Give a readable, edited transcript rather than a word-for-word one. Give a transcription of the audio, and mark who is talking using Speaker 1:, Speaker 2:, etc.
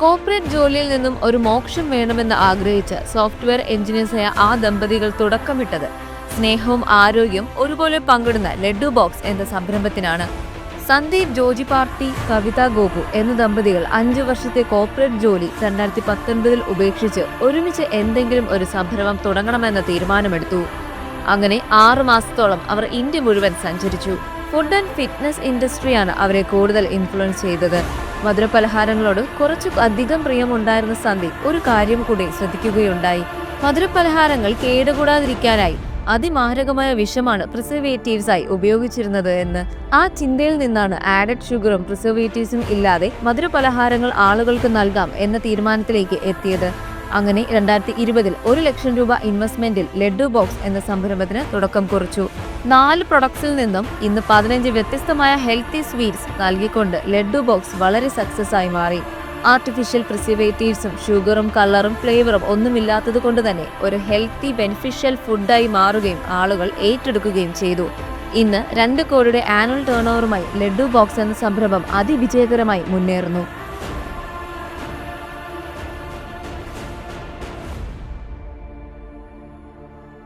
Speaker 1: Corporate ജോലിയിൽ നിന്നും ഒരു മോക്ഷം വേണമെന്ന് ആഗ്രഹിച്ച് സോഫ്റ്റ്വെയർ എഞ്ചിനീയേഴ്സായ ആ ദമ്പതികൾ തുടക്കമിട്ടത് സ്നേഹവും ആരോഗ്യവും ഒരുപോലെ പങ്കിടുന്ന ലഡ്ഡു ബോക്സ് എന്ന സംരംഭത്തിനാണ്. സന്ദീപ് ജോജി പാർട്ടി കവിത ഗോപു എന്ന ദമ്പതികൾ 5 വർഷത്തെ കോർപ്പറേറ്റ് ജോലി 2019 ഉപേക്ഷിച്ച് ഒരുമിച്ച് എന്തെങ്കിലും ഒരു സംരംഭം തുടങ്ങണമെന്ന തീരുമാനമെടുത്തു. അങ്ങനെ 6 മാസത്തോളം അവർ ഇന്ത്യ മുഴുവൻ സഞ്ചരിച്ചു. ഫുഡ് ആൻഡ് ഫിറ്റ്നസ് ഇൻഡസ്ട്രിയാണ് അവരെ കൂടുതൽ ഇൻഫ്ലുവൻസ് ചെയ്തത്. മധുരപലഹാരങ്ങളോട് കുറച്ചു അധികം പ്രിയമുണ്ടായിരുന്ന സന്ദീപ് ഒരു കാര്യം കൂടി ശ്രദ്ധിക്കുകയുണ്ടായി. മധുരപലഹാരങ്ങൾ കേടുകൂടാതിരിക്കാനായി അതിമാരകമായ വിഷമാണ് പ്രിസർവേറ്റീവ്സായി ഉപയോഗിച്ചിരുന്നത് എന്ന്. ആ ചിന്തയിൽ നിന്നാണ് ആഡഡ് ഷുഗറും പ്രിസർവേറ്റീവ്സും ഇല്ലാതെ മധുരപലഹാരങ്ങൾ ആളുകൾക്ക് നൽകാം എന്ന തീരുമാനത്തിലേക്ക് എത്തിയത്. അങ്ങനെ 2020 1 ലക്ഷം രൂപ ഇൻവെസ്റ്റ്മെന്റിൽ ലഡ്ഡു ബോക്സ് എന്ന സംരംഭത്തിന് തുടക്കം കുറിച്ചു. 4 പ്രൊഡക്ട്സിൽ നിന്നും ഇന്ന് 15 വ്യത്യസ്തമായ ഹെൽത്തി സ്വീറ്റ്സ് നൽകിക്കൊണ്ട് ലഡ്ഡു ബോക്സ് വളരെ സക്സസ് ആയി മാറി. ആർട്ടിഫിഷ്യൽ പ്രിസർവേറ്റീവ്സും ഷുഗറും കളറും ഫ്ലേവറും ഒന്നുമില്ലാത്തത് കൊണ്ട് തന്നെ ഒരു ഹെൽത്തി ബെനിഫിഷ്യൽ ഫുഡായി മാറുകയും ആളുകൾ ഏറ്റെടുക്കുകയും ചെയ്തു. ഇന്ന് 2 കോടിയുടെ ആനുവൽ ടേൺ ഓവറുമായി ലഡ്ഡു ബോക്സ് എന്ന സംരംഭം അതിവിജയകരമായി മുന്നേറുന്നു.